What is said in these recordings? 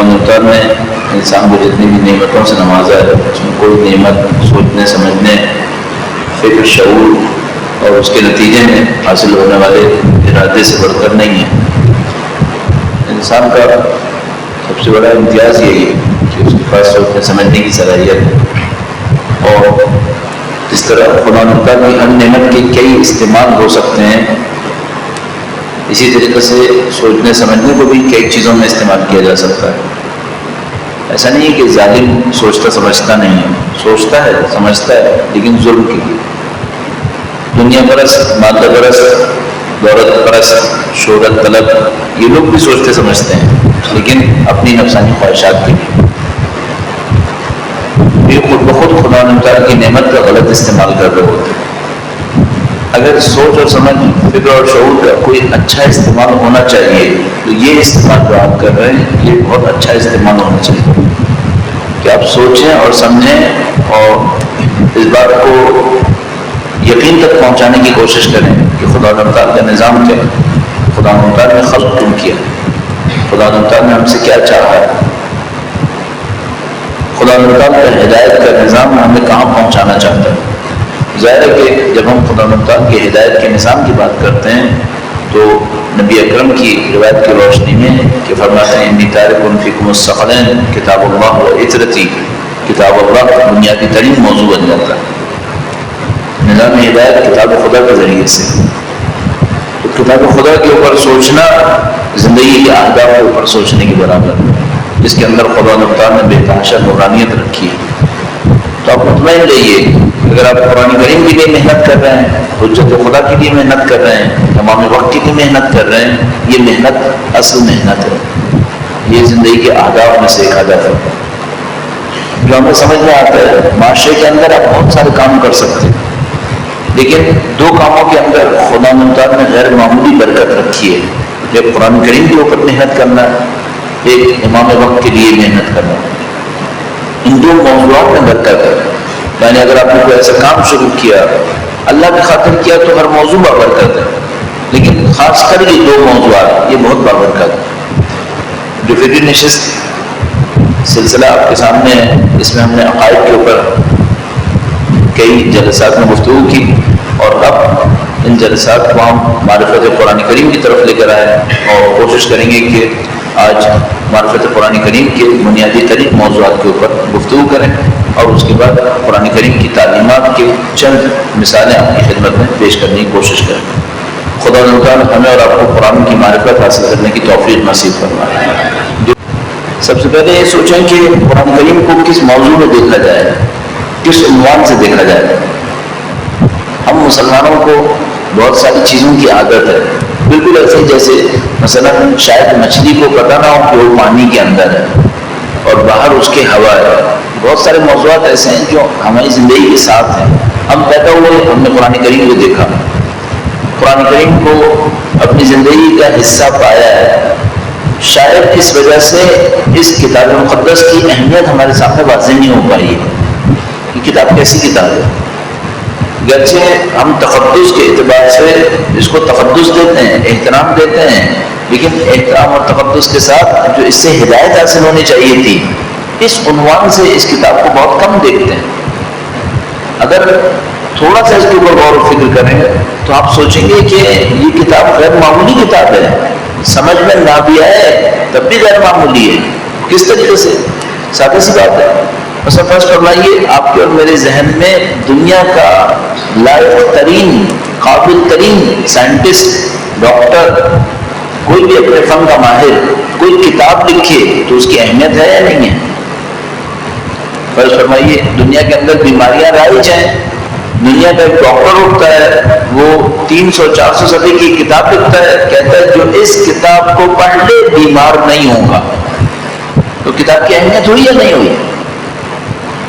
خدا تعالیٰ نے انسان کو جتنی بھی نعمتوں سے نوازا ہے اس میں کوئی نعمت سوچنے سمجھنے فکر شعور اور اس کے نتیجے میں حاصل ہونے والے ارادے سے بڑھ کر نہیں ہے۔ انسان کا سب سے بڑا امتیاز یہی ہے کہ اس کے پاس سوچنے سمجھنے کی صلاحیت ہے، اور اس طرح خدا تعالیٰ کی ہر نعمت کے کئی استعمال ہو سکتے ہیں، اسی طریقے سے سوچنے سمجھنے کو بھی کئی چیزوں میں استعمال کیا جا سکتا ہے۔ ایسا نہیں ہے کہ ظالم سوچتا سمجھتا نہیں ہے، سوچتا ہے سمجھتا ہے لیکن ظلم کے لیے۔ دنیا پرست، مادہ پرست، دولت پرست، شہرت طلب، یہ لوگ بھی سوچتے سمجھتے ہیں لیکن اپنی نفسانی خواہشات کے لیے۔ یہ خود بخود خدا تعالیٰ کی نعمت کا غلط استعمال کر رہے ہوتے ہیں۔ اگر سوچ اور سمجھ، فکر اور شعور کا کوئی اچھا استعمال ہونا چاہیے تو یہ استعمال جو آپ کر رہے ہیں یہ بہت اچھا استعمال ہونا چاہیے کہ آپ سوچیں اور سمجھیں اور اس بات کو یقین تک پہنچانے کی کوشش کریں کہ خدا تعالیٰ کا نظام کیا ہے، خدا تعالیٰ نے خلق کیوں کیا، خدا تعالیٰ نے ہم سے کیا چاہا ہے، خدا تعالیٰ کا ہدایت کا نظام ہمیں کہاں پہنچانا چاہتا ہے۔ ظاہر ہے کہ جب ہم خدا تعالیٰ کی ہدایت کے نظام کی بات کرتے ہیں تو نبی اکرم کی روایت کی روشنی میں کہ فرماتے ہیں انی تارک فیکم الثقلین کتاب اللہ و عترتی، کتاب اللہ بنیادی ترین موضوع بن جاتا ہے۔ نظام ہدایت کتاب خدا کے ذریعے سے، تو کتاب خدا کے اوپر سوچنا زندگی کے اہداف کے اوپر سوچنے کے برابر ہے، جس کے اندر خدا تعالیٰ نے بے تحاشا نورانیت رکھی ہے۔ تو آپ مطمئن رہیے اگر آپ قرآن کریم کے لیے محنت کر رہے ہیں، حجت خدا کے لیے محنت کر رہے ہیں، تمام وقت کے لیے محنت کر رہے ہیں، یہ محنت اصل محنت ہے، یہ زندگی کے اہداف میں سے ایک ہدف ہے جو ہمیں سمجھ میں آتا ہے۔ معاشرے کے اندر آپ بہت سارے کام کر سکتے ہیں لیکن دو کاموں کے اندر خدا تعالیٰ نے غیر معمولی برکت رکھی ہے، ایک قرآن کریم کے اوپر محنت کرنا، ایک امام وقت کے لیے محنت کرنا۔ ان دو موضوعات میں برکت ہے، یعنی اگر آپ نے کوئی ایسا کام شروع کیا اللہ کی خاطر کیا تو ہر موضوع بابرکت ہے، لیکن خاص کر یہ دو موضوعات یہ بہت بابرکت ہے۔ جو فکری نشست سلسلہ آپ کے سامنے ہے، اس میں ہم نے عقائد کے اوپر کئی جلسات میں گفتگو کی، اور اب ان جلسات کو ہم معرفت قرآن کریم کی طرف لے کر آئے اور کوشش کریں گے کہ آج معرفت قرآن کریم کے بنیادی ترین موضوعات کے اوپر گفتگو کریں اور اس کے بعد قرآن کریم کی تعلیمات کے چند مثالیں آپ کی خدمت میں پیش کرنے کی کوشش کریں۔ خدا تعالیٰ ہمیں اور آپ کو قرآن کی معرفت حاصل کرنے کی توفیق نصیب فرمائے۔ سب سے پہلے یہ سوچیں کہ قرآن کریم کو کس موضوع میں دیکھا جائے، کس عنوان سے دیکھا جائے۔ ہم مسلمانوں کو بہت ساری چیزوں کی عادت ہے، بالکل ایسے جیسے مثلا شاید مچھلی کو پتہ نہ ہو کہ وہ پانی کے اندر ہے اور باہر اس کے ہوا ہے۔ بہت سارے موضوعات ایسے ہیں جو ہماری زندگی کے ساتھ ہیں۔ ہم پیدا ہوئے، ہم نے قرآن کریم کو دیکھا، قرآن کریم کو اپنی زندگی کا حصہ پایا ہے۔ شاید اس وجہ سے اس کتاب مقدس کی اہمیت ہمارے سامنے واضح نہیں ہو پائی ہے۔ یہ کتاب کیسی کتاب ہے؟ گرچہ ہم تقدس کے اعتبار سے اس کو تقدس دیتے ہیں، احترام دیتے ہیں، لیکن احترام اور تقدس کے ساتھ جو اس سے ہدایت حاصل ہونی چاہیے تھی، اس عنوان سے اس کتاب کو بہت کم دیکھتے ہیں۔ اگر تھوڑا سا اس کے اوپر غور و فکر کریں تو آپ سوچیں گے کہ یہ کتاب غیر معمولی کتاب ہے، سمجھ میں نہ بھی آئے تب بھی غیر معمولی ہے۔ کس طریقے سے؟ سادہ سی بات ہے، مثلا فرض فرمائیے آپ کے اور میرے ذہن میں دنیا کا لائق ترین، قابل ترین سائنٹسٹ، ڈاکٹر، کوئی بھی اپنے فن کا ماہر کوئی کتاب لکھے تو اس کی اہمیت ہے یا نہیں ہے؟ فرض فرمائیے دنیا کے اندر بیماریاں رائج ہیں، دنیا کا ایک ڈاکٹر اٹھتا ہے، وہ 300-400 صفحے کی کتاب لکھتا ہے، کہتا ہے جو اس کتاب کو پڑھ لے بیمار نہیں ہوگا، تو کتاب کی اہمیت ہوئی یا نہیں ہوئی؟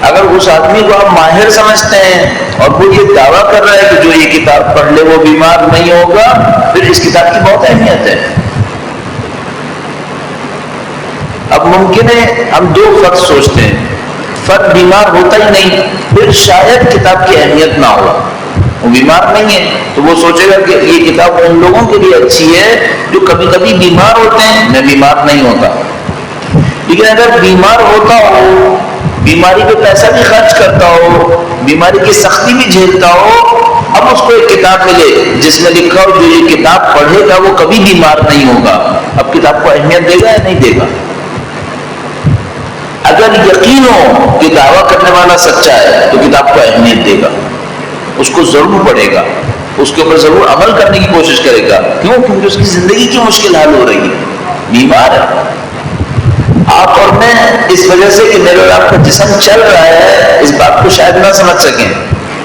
اگر اس آدمی کو آپ ماہر سمجھتے ہیں اور وہ یہ دعویٰ کر رہا ہے کہ جو یہ کتاب پڑھ لے وہ بیمار نہیں ہوگا، پھر اس کتاب کی بہت اہمیت ہے۔ اب ممکن ہے ہم دو فرد سوچتے ہیں، فرد بیمار ہوتا ہی نہیں، پھر شاید کتاب کی اہمیت نہ ہو، وہ بیمار نہیں ہے تو وہ سوچے گا کہ یہ کتاب ان لوگوں کے لیے اچھی ہے جو کبھی کبھی بیمار ہوتے ہیں، میں بیمار نہیں ہوتا۔ لیکن اگر بیمار ہوتا ہو، بیماری پہ پیسہ بھی خرچ کرتا ہو، بیماری کی سختی بھی جھیلتا ہو، اب اس کو ایک کتاب ملے جس میں لکھا ہو جو یہ کتاب پڑھے گا وہ کبھی بیمار نہیں ہوگا، اب کتاب کو اہمیت دے گا یا نہیں دے گا؟ اگر یقین ہو کہ دعویٰ کرنے والا سچا ہے تو کتاب کو اہمیت دے گا، اس کو ضرور پڑھے گا، اس کے اوپر ضرور عمل کرنے کی کوشش کرے گا۔ کیوں؟ کیونکہ اس کی زندگی کی مشکل حل ہو رہی ہے، بیمار ہے۔ آپ اور میں اس وجہ سے کہ میرے اور آپ کا جسم چل رہا ہے اس بات کو شاید نہ سمجھ سکیں،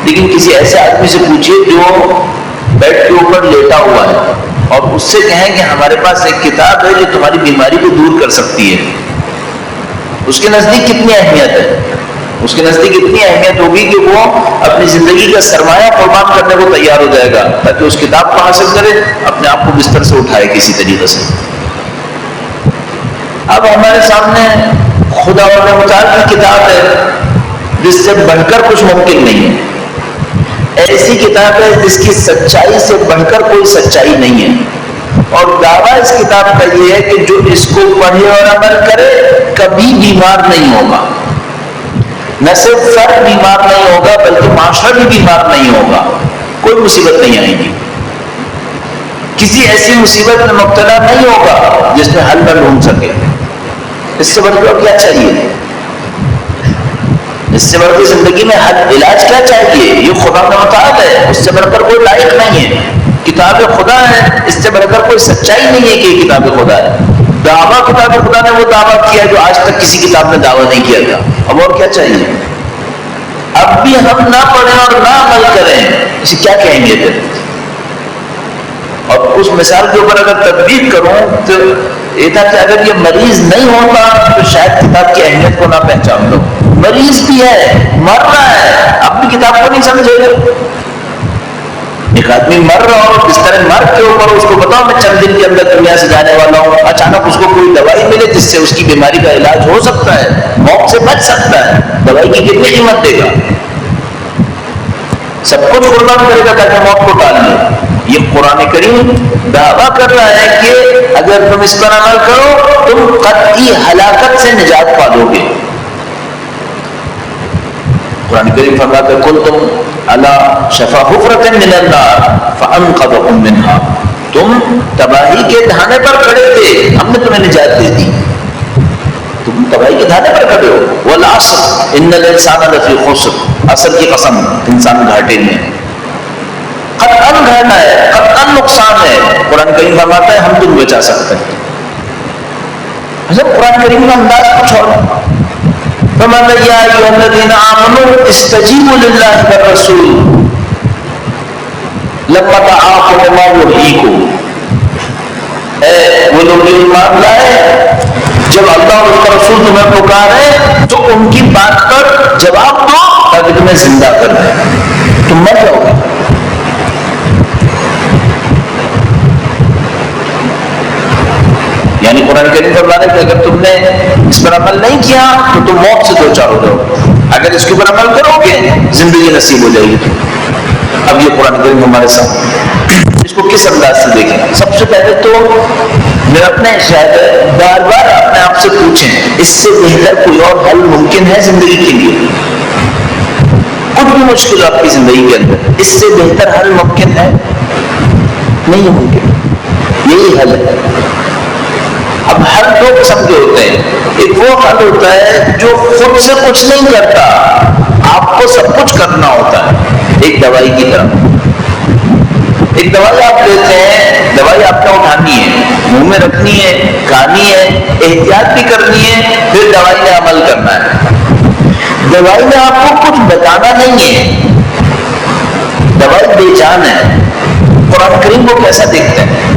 لیکن کسی ایسے آدمی سے پوچھیے جو بیڈ کے اوپر لیٹا ہوا ہے اور اس سے کہیں کہ ہمارے پاس ایک کتاب ہے جو تمہاری بیماری کو دور کر سکتی ہے، اس کے نزدیک کتنی اہمیت ہے؟ اس کے نزدیک اتنی اہمیت ہوگی کہ وہ اپنی زندگی کا سرمایہ قربان کرنے کو تیار ہو جائے گا تاکہ اس کتاب کو حاصل کرے، اپنے آپ کو بستر سے اٹھائے کسی طریقے سے۔ اب ہمارے سامنے خدا و متعال کی کتاب ہے جس سے بڑھ کر کچھ ممکن نہیں ہے، ایسی کتاب ہے جس کی سچائی سے بڑھ کر کوئی سچائی نہیں ہے، اور دعویٰ اس کتاب کا یہ ہے کہ جو اس کو پڑھے اور عمل کرے کبھی بیمار نہیں ہوگا، نہ صرف فرد بیمار نہیں ہوگا بلکہ معاشرہ بھی بیمار نہیں ہوگا، کوئی مصیبت نہیں آئے گی، کسی ایسی مصیبت میں مبتلا نہیں ہوگا جس میں حل نہ ڈھونڈ سکے۔ اس سے بڑھ کر کیا چاہیے؟ اس سے بڑھ کر زندگی میں حل علاج کیا چاہیے؟ یہ خدا کا متعال ہے، اس سے بڑھ کر کوئی لائق نہیں ہے، کتاب خدا ہے، اس سے بڑھ کر کوئی سچائی نہیں ہے کہ یہ کتاب خدا ہے۔ دعویٰ کتاب خدا نے وہ دعویٰ کیا جو آج تک کسی کتاب نے دعویٰ نہیں کیا تھا، اب اور کیا چاہیے؟ اب بھی ہم نہ پڑھیں اور نہ عمل کریں، اسے کیا کہیں گے پھر؟ اور اس مثال کے اوپر اگر تطبیق کروں تو یہ تھا کہ اگر یہ مریض نہیں ہوتا تو شاید کتاب کی اہمیت کو نہ پہچان لو، مریض بھی ہے، مر رہا ہے، اب بھی کتاب کو نہیں سمجھے گا۔ ایک آدمی مر رہا ہو اس طرح مر کے اوپر اس کو بتاؤ میں چند دن کے اندر دنیا سے جانے والا ہوں، اچانک اس کو کوئی دوائی ملے جس سے اس کی بیماری کا علاج ہو سکتا ہے، موت سے بچ سکتا ہے، دوائی کی کتنی قیمت دے گا؟ سب کچھ قربان کرے گا تاکہ موت کو ٹال لے۔ یہ قرآن کریم دعویٰ کر رہا ہے کہ اگر تم اس پر عمل کرو تم قطعی ہلاکت سے نجات پالو گے۔ قرآن کریم فرماتا ہے کنتم علی شفا حفرۃ من النار فانقذکم منہا، تم تباہی کے دھانے پر کھڑے تھے، ہم نے تمہیں نجات دے دی، تم تباہی کے دھانے پر کھڑے ہو۔ والعصر ان الانسان لفی خسر، عصر کی قسم انسان گھاٹے میں، قطعاً گھاٹا ہے، قطعاً نقصان ہے۔ قرآن کریم فرماتا ہے ہم تم بچا سکتے ہیں۔ قرآن کریم کا انداز کچھ اور فرماتا ہے یا ایھا الذین آمنوا استجیبوا للہ والرسول لما دعاکم لما یحییکم، اے وہ لوگ جو ایمان لائے جب اللہ اور اس کا رسول تمہیں پکارے تو ان کی بات پر جواب دو تاکہ تمہیں زندہ کر دیں، تم مر جاؤ گے۔ یعنی قرآن کریم فرماتا ہے کہ اگر تم نے اس پر عمل نہیں کیا تو تم موت سے دو چار ہو جاؤ، اگر اس کے اوپر عمل کرو گے زندگی نصیب ہو جائے گی۔ اب یہ قرآن کریم ہمارے ساتھ اس کو کس انداز سے دیکھیں؟ سب سے پہلے تو میں اپنے شاید بار بار اپنے آپ سے پوچھیں اس سے بہتر کوئی اور حل ممکن ہے زندگی کے لیے؟ کچھ بھی مشکل آپ کی زندگی کے اندر اس سے بہتر حل ممکن ہے؟ نہیں ممکن، یہی حل ہے۔ اب حل دو قسم کے ہوتے ہیں، ایک وہ حل ہوتا ہے جو خود سے کچھ نہیں کرتا، آپ کو سب کچھ کرنا ہوتا ہے، ایک دوائی کی طرح۔ ایک دوائی آپ لیتے ہیں، دوائی آپ کو اٹھانی ہے، منہ میں رکھنی ہے، کھانی ہے، احتیاط بھی کرنی ہے، پھر دوائی میں عمل کرنا ہے۔ دوائی میں آپ کو کچھ بتانا نہیں ہے، دوائی بے جان ہے۔ قرآن کریم کو کیسا دیکھتے ہیں؟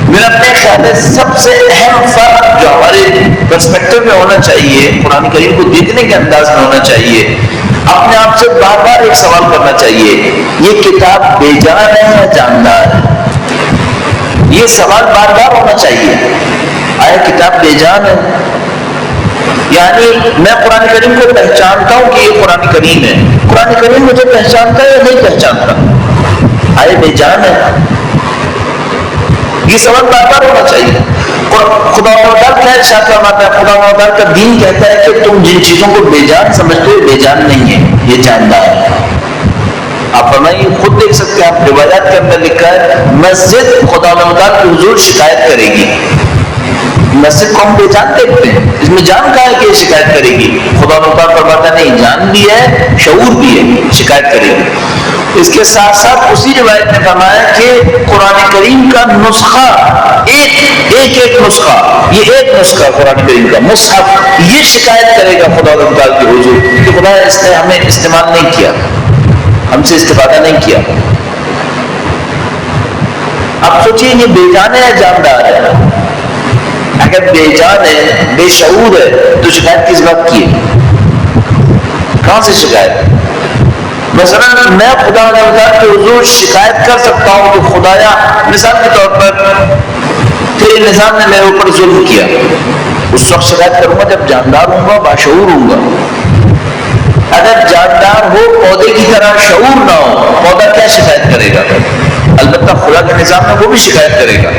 میرا اپنے خیال ہے سب سے اہم فرق جو ہمارے پرسپیکٹو میں ہونا چاہیے، قرآن کریم کو دیکھنے کے انداز میں ہونا چاہیے، اپنے آپ سے بار بار ایک سوال کرنا چاہیے، یہ کتاب بے جان ہے یا جاندار ہے؟ یہ سوال بار بار ہونا چاہیے، آیا کتاب بے جان ہے؟ یعنی میں قرآن کریم کو پہچانتا ہوں کہ یہ قرآن کریم ہے، قرآن کریم مجھے پہچانتا ہے یا نہیں پہچانتا؟ آیا بے جان ہے؟ یہ سوال بار بار ہونا چاہیے۔ خدا تعالیٰ کا ارشاد فرماتا ہے خدا تعالیٰ کا دین کہتا ہے کہ تم جن چیزوں کو بے جان سمجھتے ہو بے جان نہیں ہے، یہ جاندار ہے۔ آپ فرمائیے خود دیکھ سکتے ہیں، آپ روایات کے اندر لکھا ہے مسجد خدا تعالیٰ کی حضور شکایت کرے گی۔ مسجد کو ہم بے جان دیکھتے ہیں، اس میں جان کہا ہے کہ یہ شکایت کرے گی؟ خدا تعالیٰ فرماتا نہیں، جان بھی ہے شعور بھی ہے، شکایت کرے گی۔ اس کے ساتھ ساتھ اسی روایت نے فرمایا کہ قرآن کریم کا نسخہ ایک نسخہ، یہ ایک نسخہ قرآن کریم کا مصحف، یہ شکایت کرے گا خدا تعالیٰ کی حضور کہ خدا اس نے ہمیں استعمال نہیں کیا، ہم سے استفادہ نہیں کیا۔ اب سوچئے یہ بے جان ہے یا جاندار ہے؟ اگر بے جان ہے، بے شعور ہے، تو شکایت کس بات کی ہے؟ کہاں سے شکایت؟ مثلا میں خدا کے حضور شکایت کر سکتا ہوں کہ خدایا مثال کے طور پر تیرے نظام نے میرے اوپر ظلم کیا، اس وقت شکایت کروں گا جب جاندار ہوں گا، باشعور ہوں گا۔ اگر جاندار ہو، پودے کی طرح شعور نہ ہو، پودا کیا شکایت کرے گا؟ البتہ خدا کے نظام میں وہ بھی شکایت کرے گا۔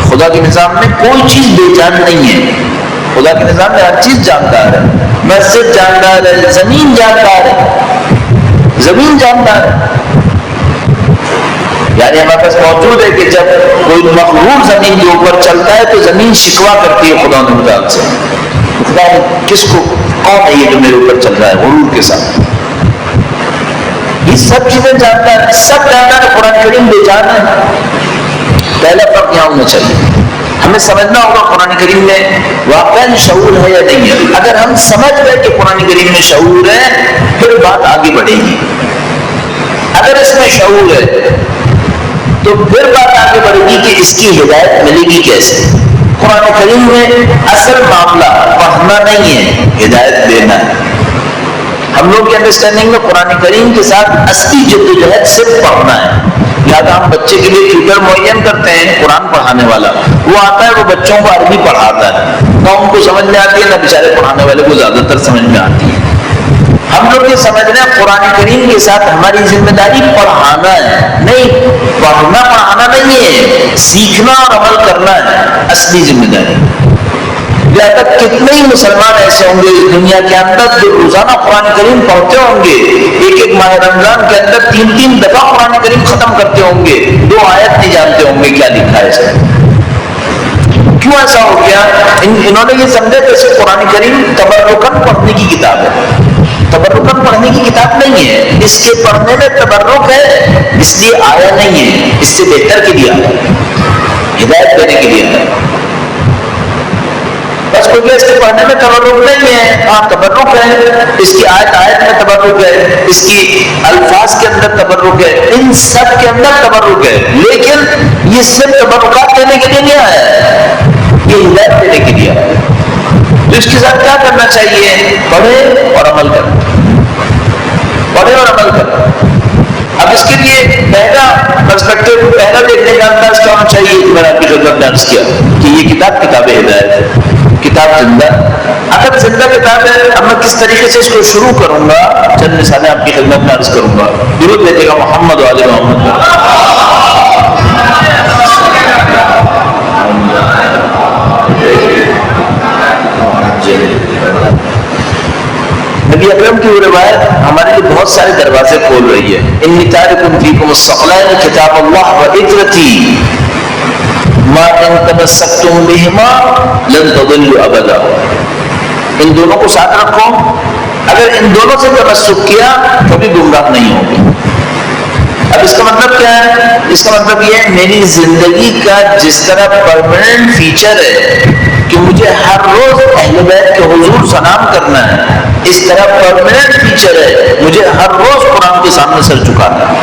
خدا کے نظام میں کوئی چیز بے جان نہیں ہے، خدا کے نظام میں ہر چیز جاندار ہے۔ مسجد جاندار ہے، زمین جاندار ہے، زمین جاندار ہے۔ یعنی ہمارے پاس موجود ہے کہ جب کوئی مخلوق زمین کے اوپر چلتا ہے تو زمین شکوا کرتی ہے خدا تعالیٰ سے، خدا کس کو، کون ہے یہ جو میرے اوپر چل رہا ہے غرور کے ساتھ؟ یہ سب چیزیں جانتا ہے، سب جانتا ہے۔ قرآن کریم بے جان ہے۔ پہلا فرق یہاں ہونا چاہیے، ہمیں سمجھنا ہوگا قرآن کریم میں واقعاً شعور ہے یا نہیں ہے۔ اگر ہم سمجھ گئے کہ قرآن کریم میں شعور ہے، پھر بات آگے بڑھے گی۔ اگر اس میں شعور ہے تو پھر بات آگے بڑھے گی کہ اس کی ہدایت ملے گی کیسے۔ قرآن کریم میں اصل معاملہ پڑھنا نہیں ہے، ہدایت دینا ہے۔ ہم لوگ کی انڈرسٹینڈنگ میں قرآن کریم کے ساتھ اصلی جدوجہد صرف پڑھنا ہے۔ لہٰذا ہم بچے کے لیے ٹیوٹر معین کرتے ہیں، قرآن پڑھانے والا وہ آتا ہے، وہ بچوں کو عربی پڑھاتا ہے، نہ ان کو سمجھ میں آتی ہے نہ بیچارے پڑھانے والے کو زیادہ تر سمجھ میں آتی ہے۔ ہم لوگ یہ سمجھ رہے ہیں قرآن کریم کے ساتھ ہماری ذمہ داری پڑھانا ہے، نہیں پڑھنا پڑھانا نہیں ہے، سیکھنا اور عمل کرنا ہے اصلی ذمہ داری۔ لہٰذا کتنے ہی مسلمان ایسے ہوں گے اس دنیا کے اندر جو روزانہ قرآن کریم پڑھتے ہوں گے، ایک ماہ رمضان کے اندر 3 دفعہ قرآن کریم ختم کرتے ہوں گے، 2 آیت نہیں جانتے ہوں گے کیا لکھا ہے اس میں۔ کیوں ایسا ہو گیا؟ انہوں نے یہ سمجھا کہ صرف قرآن کریم تبرکاً پڑھنے کی کتاب ہے۔ تبرکاً پڑھنے کی کتاب نہیں ہے، اس کے پڑھنے میں تبرک ہے، اس لیے آیا نہیں ہے، اس سے بہتر کے لیے آیا، ہدایت دینے کے لیے آیا۔ بس کوئی اس کے پڑھنے میں تبرک نہیں ہے، ہاں تبرک ہے، اس کی آیت میں تبرک ہے، اس کی الفاظ کے اندر تبرک ہے، ان سب کے اندر تبرک ہے، لیکن یہ صرف تبرکات دینے کے لیے نہیں آیا ہے، یہ ہدایت دینے کے لیے آیا ہے۔ تو اس کے ساتھ کیا کرنا چاہیے؟ پڑھے اور عمل کریں، پڑھے اور عمل کریں۔ اب اس کے لیے پہلا پرسپیکٹو، پہلا دیکھنے کا انداز کیا ہونا چاہیے کہ میں نے آپ کی خدمت میں عرض کیا کہ یہ کتاب ہدایت ہے، کتاب زندہ۔ اگر زندہ کتاب ہے، اب میں کس طریقے سے اس کو شروع کروں گا، چند مثالیں آپ کی خدمت میں عرض کروں گا۔ درود بھیجیے گا محمد و آل محمد۔ نبی اکرم کی وہ روایت ہمارے لیے بہت سارے دروازے کھول رہی ہے۔ انی تارک فیکم الثقلین کتاب اللہ و عترتی ما ان تمسکتم بہما لن تضلوا ابدا۔ ان دونوں کو ساتھ رکھو، اگر ان دونوں سے تمسک کیا کبھی گمراہ نہیں ہوگی۔ اب اس کا مطلب کیا ہے؟ اس کا مطلب یہ ہے میری زندگی کا جس طرح پرماننٹ فیچر ہے کہ مجھے ہر روز اہل بیت کے حضور سلام کرنا ہے، اس طرح پرماننٹ فیچر ہے مجھے ہر روز قرآن کے سامنے سر جھکانا ہے،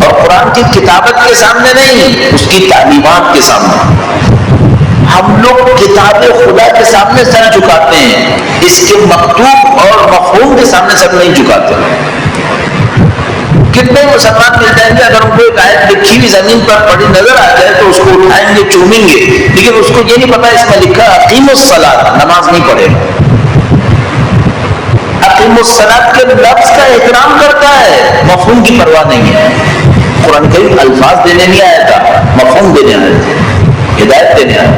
اور قرآن کی کتابت کے سامنے نہیں، اس کی تعلیمات کے سامنے۔ ہم لوگ کتاب خدا کے سامنے سر جھکاتے ہیں، اس کے مکتوب اور مفہوم کے سامنے سر نہیں جھکاتے۔ کتنے مسلمان مل جائیں گے، اگر ان کو ایک آیت لکھی ہوئی زمین پر پڑی نظر آ جائے تو اس کو اٹھائیں گے، چومیں گے، لیکن اس کو یہ نہیں پتا اس میں لکھا اقیم الصلاۃ، نماز نہیں پڑھے گا۔ اقیم الصلاۃ کے لفظ کا احترام کرتا ہے، مفہوم کی پرواہ نہیں ہے۔ قرآن کریم الفاظ دینے نہیں آیا تھا، مفہوم دینے آیا تھا، ہدایت دینے آیا۔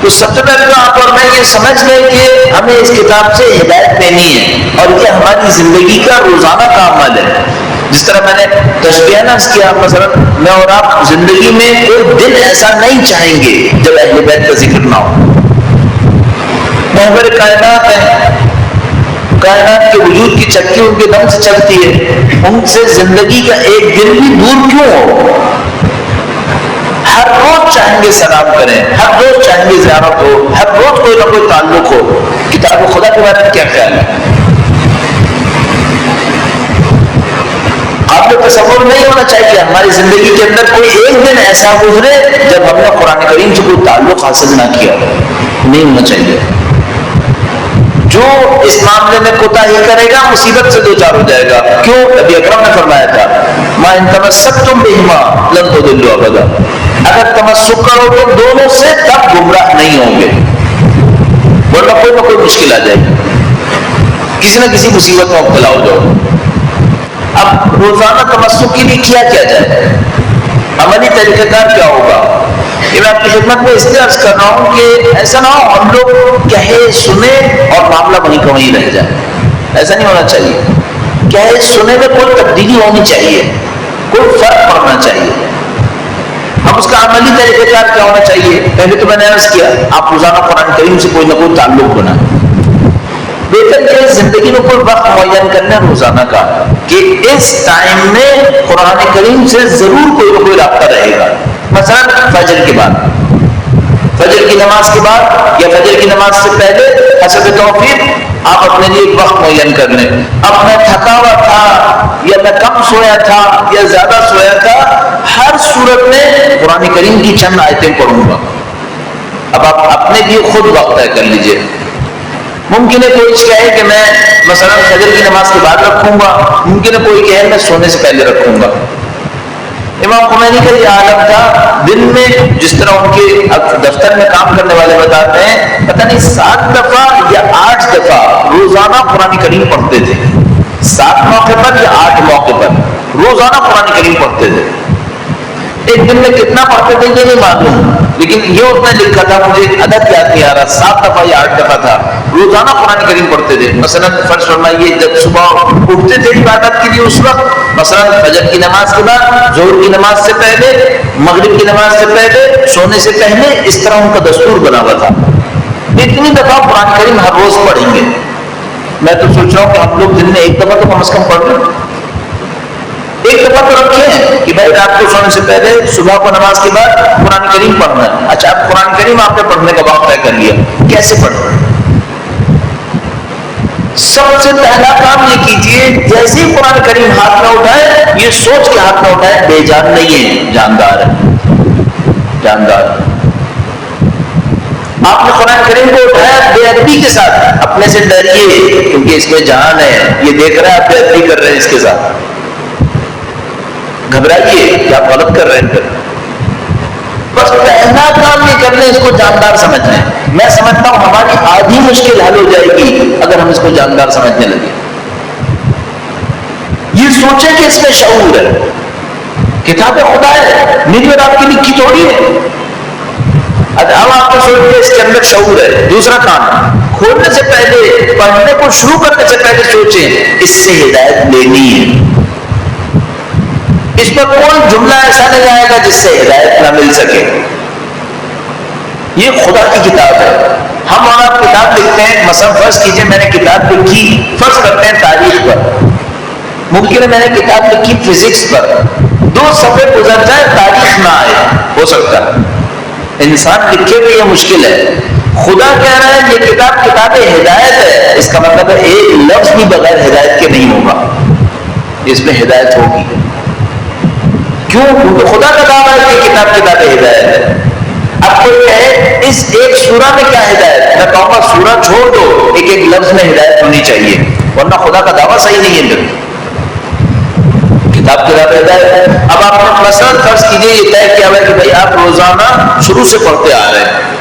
تو سب سے پہلے تو آپ اور میں یہ سمجھ لیں کہ ہمیں اس کتاب سے ہدایت لینی ہے اور یہ ہماری زندگی کا روزانہ کا عمل ہے. جس طرح میں نے تشبیہ نفس کیا، مثلا میں اور آپ زندگی میں کوئی دن ایسا نہیں چاہیں گے جب اہل بیت کا ذکر نہ ہو. محور کائنات ہیں، کائنات کے وجود کی چکی ان کے دم سے چلتی ہے، ان سے زندگی کا ایک دن بھی دور کیوں ہو؟ ہر روز چاہیں گے سلام کریں، ہر روز چاہیں گے زیارت ہو، ہر روز کوئی نہ کوئی تعلق ہو. کتاب خدا کے بارے میں کیا خیال ہے؟ قابل تصور نہیں ہونا چاہیے کہ ہماری زندگی کے اندر کوئی ایک دن ایسا گزرے جب ہم نے قرآن کریم سے کوئی تعلق حاصل نہ کیا. نہیں ہونا چاہیے. جو اس معاملے میں کوتاہی کرے گا مصیبت سے دوچار ہو جائے گا. کیوں؟ نبی اکرم نے فرمایا تھا ما ان تمسکتم بہما لن تضلوا ابدا. اگر تمسک کرو گے دونوں سے تب گمراہ نہیں ہوں گے، ورنہ کوئی نہ کوئی مشکل آ جائے گی، کسی نہ کسی مصیبت میں مبتلا ہو جاؤ. اب روزانہ تمسک کے لیے کیا کیا جائے؟ عملی طریقہ کار کیا ہوگا؟ یہ میں آپ کی خدمت میں اس لیے عرض کر رہا ہوں کہ ایسا نہ ہو ہم لوگ کہے سنے اور معاملہ وہیں کا وہیں رہ جائے. ایسا نہیں ہونا چاہیے. کہے سنے میں کوئی تبدیلی ہونی چاہیے، کوئی فرق پڑنا چاہیے. اب اس کا عملی طریقہ کار کیا ہونا چاہیے؟ پہلے تو میں نے عرض کیا آپ روزانہ قرآن کریم سے کوئی نہ کوئی تعلق بنائیں. بہتر یہ زندگی میں کوئی وقت معین کرنا روزانہ کا کہ اس ٹائم میں قرآن کریم سے ضرور کوئی نہ کوئی رابطہ رہے گا. مثلا فجر کے بعد، فجر کی نماز کے بعد یا فجر کی نماز سے پہلے حسب توفیق آپ اپنے لیے ایک وقت معین کر لیں. اب میں تھکا ہوا تھا یا میں کم سویا تھا یا زیادہ سویا تھا، ہر صورت میں قرآن کریم کی چند آیتیں پڑھوں گا. اب آپ اپنے لیے خود وقت طے کر لیجئے. ممکن ہے کوئی کہے کہ میں مثلا فجر کی نماز کے بعد رکھوں گا، ممکن ہے کوئی کہے میں سونے سے پہلے رکھوں گا. امام خمینی کا یہ عالم تھا، دن میں جس طرح ان کے دفتر میں کام کرنے والے بتاتے ہیں پتہ نہیں 7 دفعہ یا 8 دفعہ روزانہ قرآن کریم پڑھتے تھے. 7 موقع پر یا 8 موقع پر روزانہ قرآن کریم پڑھتے تھے. ایک دن میں کتنا پڑھتے تھے یہ نہیں معلوم، لیکن یہ اس نے لکھا تھا، مجھے عدد یاد نہیں آ رہا، 7 دفعہ یا 8 دفعہ تھا روزانہ قرآن کریم پڑھتے تھے. مثلا فرض فرمائیے جب صبح اٹھتے تھے عبادت کے لیے اس وقت، مثلا فجر کی نماز کے بعد، ظہر کی نماز سے پہلے، مغرب کی نماز سے پہلے، سونے سے پہلے، اس طرح ان کا دستور بنا ہوا تھا. اتنی دفعہ قرآن کریم ہر روز پڑھیں گے. میں تو سوچ رہا ہوں کہ ہم لوگ دن میں ایک دفعہ تو کم از کم پڑھ لیں. ایک دفعہ تو رکھیں کہ بھائی رات کو سونے سے پہلے صبح کو نماز کے بعد قرآن کریم پڑھنا ہے. اچھا اب قرآن کریم آپ نے پڑھنے کا وقت طے کر لیا، کیسے پڑھنا؟ سب سے پہلا کام یہ کیجئے جیسے ہی قرآن کریم ہاتھ میں اٹھائے یہ سوچ کے ہاتھ میں اٹھائے بے جان نہیں ہے، جاندار ہے. جاندار آپ نے قرآن کریم کو اٹھایا بے ادبی کے ساتھ، اپنے سے ڈریے کیونکہ اس میں جان ہے، یہ دیکھ رہے ہیں آپ بے ادبی کر رہے ہیں اس کے ساتھ. گھبرائیے کہ آپ غلط کر رہے ہیں. بس پہلا کام یہ کر لیں اس کو جاندار سمجھ لیں. میں سمجھتا ہوں ہماری آدھی مشکل حل ہو جائے گی اگر ہم اس کو جاندار سمجھنے لگے. یہ سوچیں کہ اس میں شعور ہے، کتاب خدا ہے، میری اور آپ کی لکھی تھوڑی ہے. اب آپ کو سوچ کے اس کے اندر شعور ہے. دوسرا کام کھولنے سے پہلے، پڑھنے کو شروع کرنے سے پہلے سوچیں اس سے ہدایت لینی ہے. اس پر کوئی جملہ ایسا نہیں آئے گا جس سے ہدایت نہ مل سکے. یہ خدا کی کتاب ہے. ہم اور آپ کتاب لکھتے ہیں، مثلا فرض کیجئے میں نے کتاب لکھی، فرض کرتے ہیں تاریخ پر، ممکن ہے میں نے کتاب لکھی فزکس پر، 2 صفحے گزر جائے تاریخ نہ آئے، ہو سکتا ہے. انسان لکھے بھی یہ مشکل ہے. خدا کہہ رہا ہے یہ کتاب کتاب ہدایت ہے. اس کا مطلب ہے ایک لفظ بھی بغیر ہدایت کے نہیں ہوگا، اس میں ہدایت ہوگی. کیوں؟ کیونکہ خدا کا دعویٰ ہے کہ کتاب کتاب ہدایت ہے. اب کوئی کہے اس ایک سورہ میں کیا ہدایت، میں کہوں گا سورہ چھوڑ دو، ایک ایک لفظ میں ہدایت ہونی چاہیے، ورنہ خدا کا دعویٰ صحیح نہیں ہے. کتاب کتاب ہدایت ہے. اب آپ نے مثلا فرض کیجیے یہ طے کیا ہوا ہے کہ بھائی آپ روزانہ شروع سے پڑھتے آ رہے ہیں.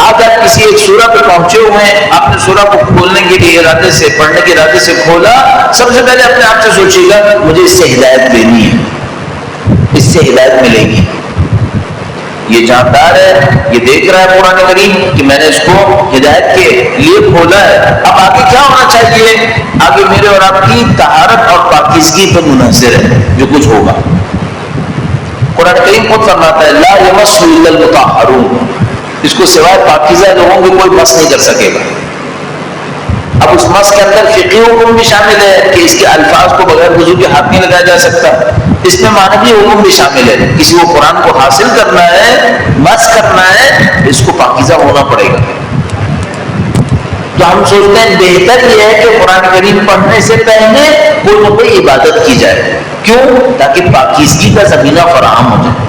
آج آپ کسی ایک سورہ پہ پہنچے ہوئے ہیں، آپ نے سورہ کو کھولنے کے لیے ارادے سے، پڑھنے کے ارادے سے کھولا. سب سے پہلے اپنے آپ سے سوچیے گا مجھے اس سے ہدایت لینی ہے، اس سے ہدایت ملے گی. یہ جاندار ہے، یہ دیکھ رہا ہے قرآن کریم کہ میں نے اس کو ہدایت کے لیے کھولا ہے۔ اب آگے کیا ہونا چاہیے؟ آگے میرے اور آپ کی طہارت اور پاکیزگی پر منحصر ہے جو کچھ ہوگا۔ قرآن کریم خود فرماتا ہے لا یمسہ الا المطہرون، اس کو سوائے پاکیزہ لوگوں کے کوئی مس نہیں کر سکے گا۔ اب اس مس کے اندر فقہی حکم بھی شامل ہے کہ اس کے الفاظ کو بغیر وضو کے ہاتھ نہیں لگایا جا سکتا، اس میں معنوی حکم بھی شامل ہے، کسی کو قرآن کو حاصل کرنا ہے، مس کرنا ہے، اس کو پاکیزہ ہونا پڑے گا۔ تو ہم سوچتے ہیں بہتر یہ ہے کہ قرآن کریم پڑھنے سے پہلے کوئی نہ کوئی عبادت کی جائے، کیوں؟ تاکہ پاکیزگی کا زمینہ فراہم ہو جائے،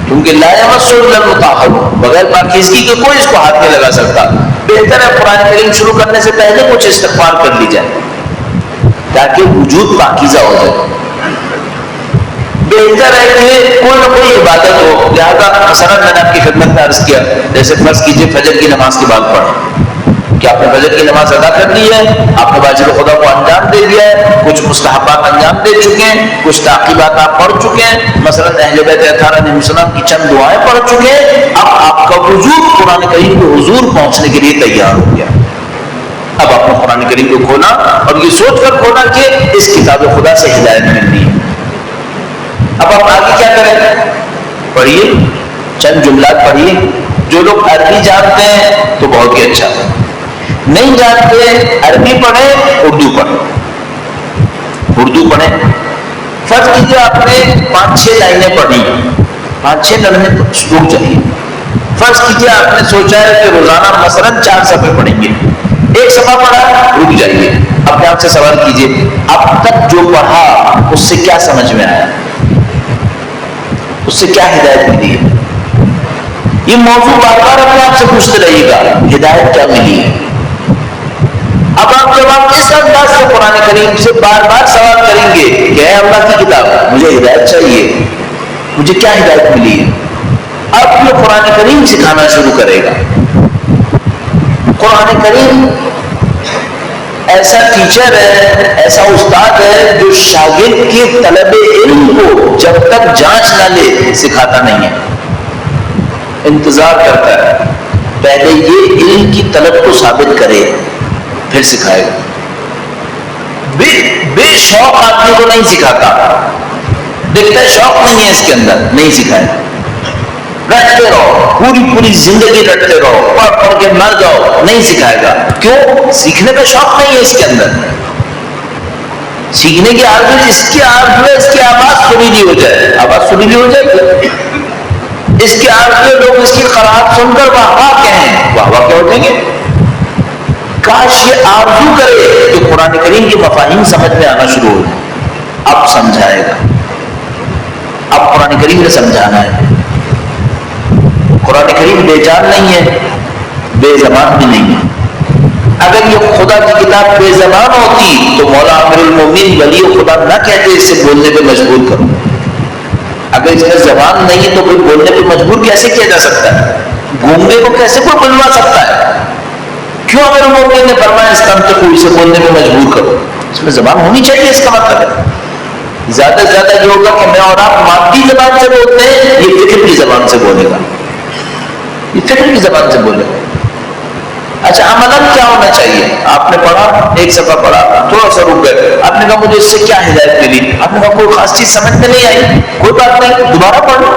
کیونکہ لا یمسہ الا المطہرون، بغیر پاکیزگی کے کوئی اس کو ہاتھ نہیں لگا سکتا۔ بہتر ہے قرآن کریم شروع کرنے سے پہلے کچھ استغفار کر لی جائے تاکہ وجود پاکیزہ ہو جائے۔ بہتر ہے کہ کوئی نہ کوئی عبادت ہو، لہذا مثلا میں نے آپ کی خدمت میں عرض کیا جیسے فرض کیجئے فجر کی نماز کے بعد پڑھیں کہ آپ نے فجر کی نماز ادا کر لی ہے، آپ نے واجب خدا کو انجام دے دیا ہے، کچھ مستحبات انجام دے چکے ہیں، کچھ تعقیبات آپ پڑھ چکے ہیں، مثلا اہل بیت اطہار علیہم السلام کی چند دعائیں پڑھ چکے ہیں، اب آپ کا وجود قرآن کریم کے حضور پہنچنے کے لیے تیار ہو گیا۔ اب آپ نے قرآن کریم کو کھولا اور یہ سوچ کر کھولا کہ اس کتاب خدا سے ہدایت ملنی ہے۔ اب آپ آگے کیا کریں؟ پڑھیے، چند جملات پڑھیے، جو لوگ عربی جانتے ہیں تو بہت ہی اچھا، نہیں جانتے عربی پڑھیں، اردو پڑھیں، اردو پڑھیں۔ فرض کیجیے آپ نے 5-6 لائنیں پڑھی، 5-6 لائنیں رک جائیے۔ فرض کیجیے آپ نے سوچا ہے کہ روزانہ مثلا 4 صفحے پڑھیں گے، ایک صفحہ پڑھا، رک جائیے، اپنے آپ سے سوال کیجیے اب تک جو پڑھا اس سے کیا سمجھ میں آیا، اس سے کیا ہدایت ملی ہے؟ یہ موضوع بار بار اپنے آپ سے پوچھتے رہیے گا، ہدایت کیا ملی ہے؟ اب آپ جب آپ اس انداز سے قرآن کریم سے بار بار سوال کریں گے کہ اے اللہ کی کتاب مجھے ہدایت چاہیے، مجھے کیا ہدایت ملی ہے، اب یہ قرآن کریم سکھانا شروع کرے گا۔ قرآن کریم ایسا ٹیچر ہے، ایسا استاد ہے جو شاگرد کی طلب علم کو جب تک جانچ نہ لے سکھاتا نہیں ہے، انتظار کرتا ہے پہلے یہ علم کی طلب کو ثابت کرے پھر سکھائے گا۔ بے شوق آدمی کو نہیں سکھاتا، دیکھتا ہے شوق نہیں ہے اس کے اندر، نہیں سکھائے، رٹتے رہو، پوری زندگی رٹتے رہو، پڑھ پڑھ کے مر جاؤ، نہیں سکھائے گا۔ کیوں؟ سیکھنے کا شوق نہیں ہے اس کے اندر، سیکھنے کی آرزو، اس کی آرزو ہے اس کی آواز سنیلی ہو جائے، آواز سنیلی ہو جائے گی، اس کی آرزو لوگ اس کی قرات سن کر واہ واہ کہیں، واہ واہ کیا ہو جائیں گے؟ کاش یہ آرزو کرے کہ قرآن کریم کے مفاہیم سمجھ میں آنا شروع ہو جائے۔ اب سمجھائے گا، اب قرآن کریم نے سمجھانا ہے۔ قرآن کریم بے جان نہیں ہے، بے زبان بھی نہیں ہے۔ اگر یہ خدا کی کتاب بے زبان ہوتی تو مولا امیر المومنین ولی خدا نہ کہتے اس سے بولنے پہ مجبور کرو۔ اگر اس میں زبان نہیں ہے تو پھر بولنے پہ مجبور کیسے کیا جا سکتا ہے؟ گونگے کو کیسے کوئی بلوا سکتا ہے؟ کیوں امیر المومنین نے فرمایا اس تنطق کو اسے بولنے پہ مجبور کرو؟ اس میں زبان ہونی چاہیے، اس کا مطلب ہے زیادہ سے زیادہ یہ ہوگا کہ میں اور آپ مادی زبان سے بولتے ہیں، یہ فکر کی زبان سے بولے گا، یہ فکر کی زبان سے بولے گا۔ اچھا عملاً کیا ہونا چاہیے؟ آپ نے پڑھا، ایک صفحہ پڑھا، تھوڑا سا رک گئے، آپ نے کہا مجھے اس سے کیا ہدایت ملی؟ آپ نے کہا کوئی خاص چیز سمجھ میں نہیں آئی، کوئی بات نہیں، دوبارہ پڑھ لو،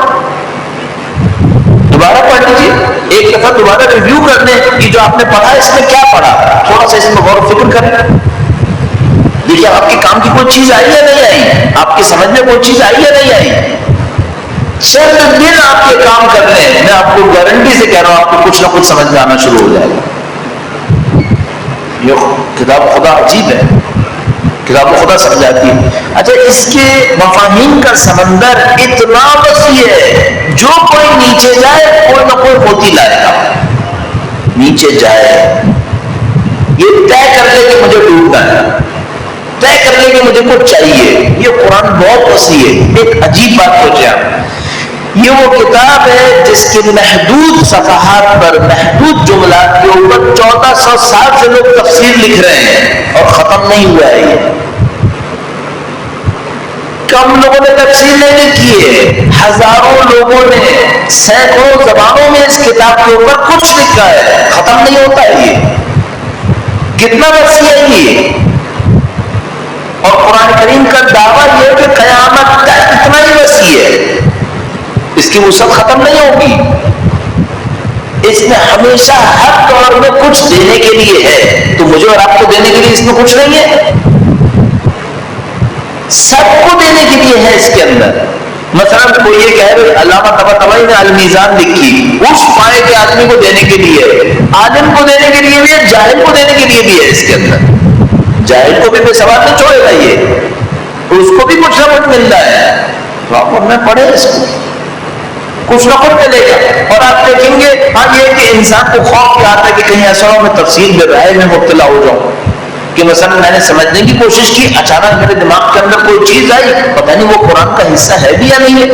دوبارہ پڑھ لیجیے، ایک دفعہ دوبارہ ریویو کر لیں کہ جو آپ نے پڑھا اس میں کیا پڑھا، تھوڑا سا اس میں غور و فکر کریں، دیکھیے آپ کے کام کی کوئی چیز آئی یا نہیں آئی، آپ کے سمجھ میں کوئی چیز آئی یا نہیں آئی۔ چند دن آپ کے کام کر لیں، میں آپ کو گارنٹی سے کہہ رہا ہوں آپ کو کچھ نہ کچھ سمجھ میں آنا شروع ہو جائے گا۔ یہ کتاب خدا عجیب ہے، کتاب خدا سمجھاتی ہے۔ اچھا اس کے مفاہیم کا سمندر اتنا وسیع ہے، جو کوئی نیچے جائے کوئی نہ کوئی موتی لائے گا، نیچے جائے یہ طے کر لے کہ مجھے ڈوبنا ہے، طے کر لے کہ مجھے کچھ چاہیے۔ یہ قرآن بہت وسیع ہے۔ ایک عجیب بات سوچیں آپ، یہ وہ کتاب ہے جس کے محدود صفحات پر محدود جملات کے اوپر 1400 سال سے لوگ تفسیر لکھ رہے ہیں اور ختم نہیں ہوا ہے۔ کم لوگوں نے تفسیر نہیں لکھی ہے، ہزاروں لوگوں نے سینکڑوں زبانوں میں اس کتاب کے اوپر کچھ لکھا ہے، ختم نہیں ہوتا ہے یہ، کتنا وسیع ہے یہ۔ اور قرآن کریم کا دعویٰ یہ کہ قیامت تک اتنا ہی وسیع ہے، اس کی وسعت ختم نہیں ہوگی، اس میں ہمیشہ ہر دور میں کچھ دینے کے لیے ہے، تو مجھے اور آپ کو دینے کے لیے اس میں کچھ نہیں ہے، سب کو دینے کے لیے ہے اس کے اندر۔ مثلا کوئی یہ کہہ رہے علامہ طباطبائی نے المیزان لکھی، اس پائے کے آدمی کو دینے کے لیے، عالم کو دینے کے لیے بھی ہے، جاہل کو دینے کے لیے بھی ہے، اس کے اندر جاہل کو بھی بے سوال نہیں چھوڑے گا یہ، اس کو بھی کچھ نہ کچھ مل رہا ہے، تو آپ میں پڑھے اس کو کچھ نہ کچھ ملے گا۔ اور آپ دیکھیں گے ہاں یہ کہ انسان کو خوف کیا آتا ہے کہ کہیں ایسا ہو میں تفصیل میں رائے میں مبتلا ہو جاؤں، کہ مثلا میں نے سمجھنے کی کوشش کی، اچانک میرے دماغ کے اندر کوئی چیز آئی، پتہ نہیں وہ قرآن کا حصہ ہے بھی یا نہیں ہے،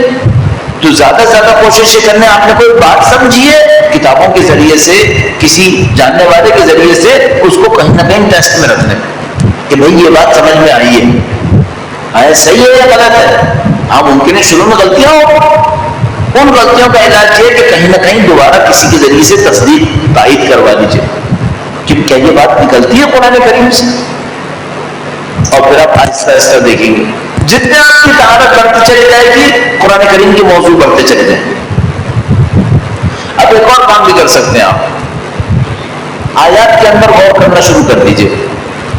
تو زیادہ سے زیادہ کوشش یہ کرنے آپ نے کوئی بات سمجھی ہے، کتابوں کے ذریعے سے، کسی جاننے والے کے ذریعے سے اس کو کہیں نہ کہیں ٹیسٹ میں رکھنے کہ بھئی یہ بات سمجھ میں آئی ہے، صحیح ہے یا غلط ہے۔ ہاں ممکن ہے شروع میں غلطیاں ہو، ان غلطیوں کا علاج یہ کہ کہیں نہ کہیں دوبارہ کسی کے ذریعے سے تصدیق تائید کروا دیجیے کہ کیا یہ بات نکلتی ہے قرآن کریم سے، اور پھر آپ آہستہ آہستہ دیکھیں گے جتنے آپ کی طاقت بڑھتی چلی جائے گی قرآن کریم کے موضوع بڑھتے چلے جائیں گے۔ اب ایک اور کام بھی کر سکتے ہیں، آپ آیات کے اندر غور کرنا شروع کر دیجیے،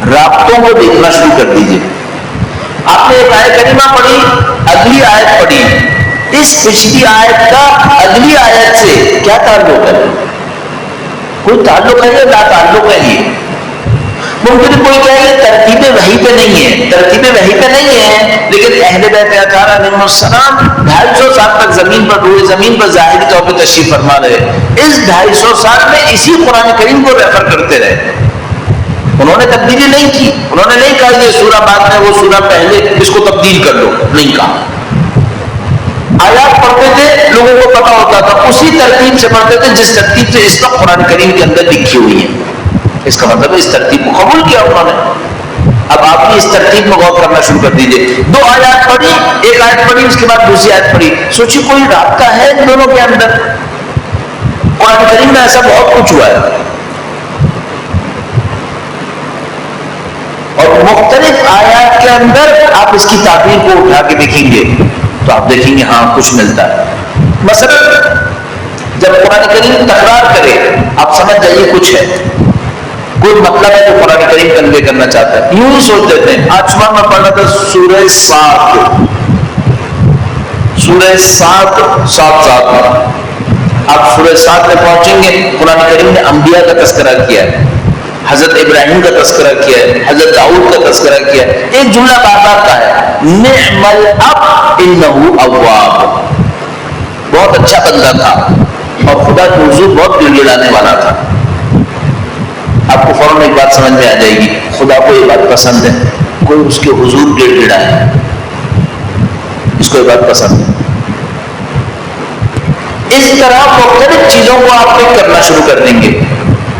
رابطوں کو دیکھنا شروع کر دیجیے۔ آپ نے ایک آیت کریمہ پڑھی، اگلی آیت پڑھی، اس پچھلی آیت کا اگلی آیت سے کیا تعلق ہے؟ کوئی تعلق ہے یا لا تعلق ہے؟ یہ ممکن کوئی کہے کہ ترتیب وحی پہ نہیں ہے، ترتیب وحی پہ نہیں ہے، لیکن اہل بیت اطہار علیہ السلام 250 سال تک زمین پر روئے، زمین پر ظاہری طور پہ تشریف فرما رہے، اس 250 سال میں اسی قرآن کریم کو ریفر کرتے رہے، انہوں نے تبدیلی نہیں کی، انہوں نے نہیں کہا یہ سورہ بعد میں وہ سورہ پہلے، اس کو تبدیل کر لو، نہیں کہا۔ آیات پڑھتے تھے، لوگوں کو پتا ہوتا تھا، اسی ترتیب سے پڑھتے تھے جس ترتیب سے اس وقت قرآن کریم کے اندر لکھی ہوئی ہے، اس کا مطلب اس ترتیب کو قبول کیا انہوں نے۔ اب آپ بھی اس ترتیب میں غور کرنا شروع کر دیجئے، 2 آیات پڑھی، ایک آیت پڑھی اس کے بعد دوسری آیت پڑھی، سوچی کوئی رابطہ ہے ان دونوں کے اندر؟ قرآن کریم میں ایسا بہت کچھ ہوا ہے، اور مختلف آیات کے اندر آپ اس کی تعبیر کو اٹھا کے دیکھیں گے تو آپ دیکھیں گے ہاں کچھ ملتا ہے۔ مثلا جب قرآن کریم تکرار کرے آپ سمجھ جائیے کچھ ہے، کوئی مطلب ہے جو قرآن کریم کنوے کرنا چاہتا ہے۔ یوں ہی سوچ لیتے ہیں، آج صبح میں پڑھ رہا تھا سورہ 7، سورہ 7 میں آپ سورہ 7 میں پہنچیں گے، قرآن کریم نے انبیاء کا تذکرہ کیا ہے، حضرت ابراہیم کا تذکرہ کیا ہے، حضرت داؤد کا تذکرہ کیا ہے، ایک جملہ بار بار کا ہے، نعم الاب انہ اواب، بہت اچھا بندہ تھا اور خدا کے حضور بہت گڑ گڑانے والا تھا۔ آپ کو فوراً ایک بات سمجھ میں آ جائے گی، خدا کو یہ بات پسند ہے کوئی اس کے حضور گڑ گڑائے، اس کو یہ بات پسند ہے۔ اس طرح مختلف چیزوں کو آپ پک کرنا شروع کر دیں گے۔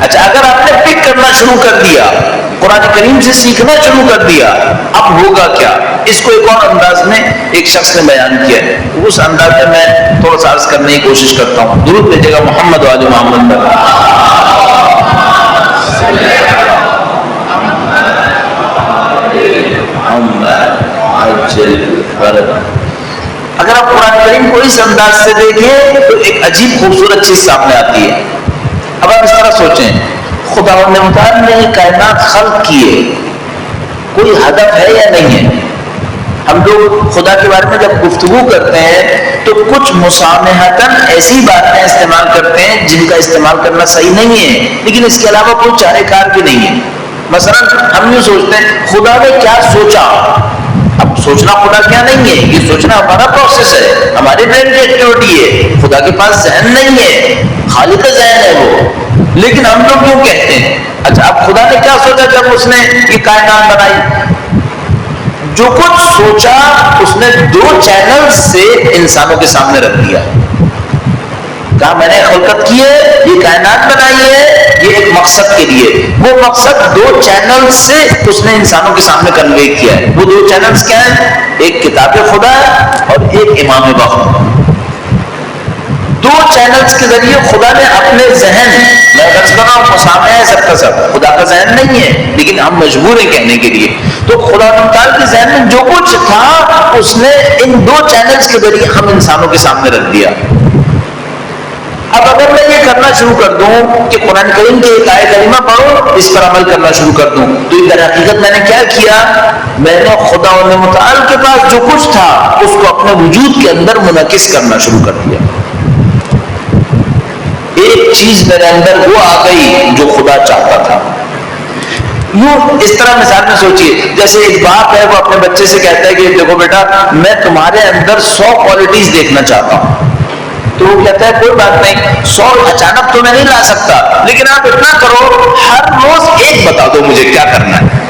اچھا اگر آپ نے پک کرنا شروع کر دیا، قرآن کریم سے سیکھنا شروع کر دیا، اب ہوگا کیا؟ اس کو ایک اور انداز میں ایک شخص نے بیان کیا ہے، اس انداز میں میں تھوڑا سا عرض کرنے کی کوشش کرتا ہوں۔ درود بھیجے گا محمد و آل محمد پر۔ اگر آپ قرآن کریم کو اس انداز سے دیکھیں تو ایک عجیب خوبصورت چیز سامنے آتی ہے۔ اب آپ اس طرح سوچیں، خدا متعال نے یہ کائنات خلق کیے، کوئی ہدف ہے یا نہیں ہے؟ ہم لوگ خدا کے بارے میں جب گفتگو کرتے ہیں تو کچھ مسامحتاً ایسی باتیں استعمال کرتے ہیں جن کا استعمال کرنا صحیح نہیں ہے، لیکن اس کے علاوہ کوئی چارہ کار بھی نہیں ہے۔ مثلا ہم یہ سوچتے ہیں خدا نے کیا سوچا، اب سوچنا خدا کیا نہیں ہے، یہ سوچنا ہمارا پروسیس ہے، ہماری برین کی ایکٹیویٹی ہے، خدا کے پاس ذہن نہیں ہے، خالق ذہن ہے وہ، لیکن ہم لوگ کیوں کہتے ہیں؟ اچھا اب خدا نے کیا سوچا جب اس نے یہ کائنات بنائی؟ جو کچھ سوچا اس نے 2 چینل سے انسانوں کے سامنے رکھ دیا، کہا میں نے خلقت کی ہے، یہ کائنات بنائی لیے ہے، یہ ایک مقصد کے لیے. وہ مقصد 2 چینل سے اس نے انسانوں کے سامنے کنوے کیا ہے. وہ 2 چینلز کیا ہیں؟ ایک کتاب خدا ہے اور ایک امام وقت. 2 چینلز کے ذریعے خدا نے اپنے ذہن، میں غرض کر رہا ہوں مسامع ہے سب کا سب، خدا کا ذہن نہیں ہے لیکن ہم مجبور ہیں کہنے کے لیے. تو خدا تعالیٰ کے ذہن میں جو کچھ تھا اس نے ان 2 چینلز کے ذریعے ہم انسانوں کے سامنے رکھ دیا. اب اگر میں یہ کرنا شروع کر دوں کہ قرآن کریم کے ایک آیت کریمہ پڑھو، اس پر عمل کرنا شروع کر دوں، تو در حقیقت میں نے کیا کیا؟ میں نے خدا متعال کے پاس جو کچھ تھا اس کو اپنے وجود کے اندر منعکس کرنا شروع کر دیا. ایک چیز میرے اندر وہ آ گئی جو خدا چاہتا تھا. یوں اس طرح مثال میں سوچیے، جیسے ایک باپ ہے وہ اپنے بچے سے کہتا ہے کہ دیکھو بیٹا میں تمہارے اندر 100 کوالٹیز دیکھنا چاہتا ہوں. تو وہ کہتا ہے کوئی بات نہیں، 100 اچانک تو میں نہیں لا سکتا، لیکن آپ اتنا کرو ہر روز ایک بتا دو مجھے کیا کرنا ہے.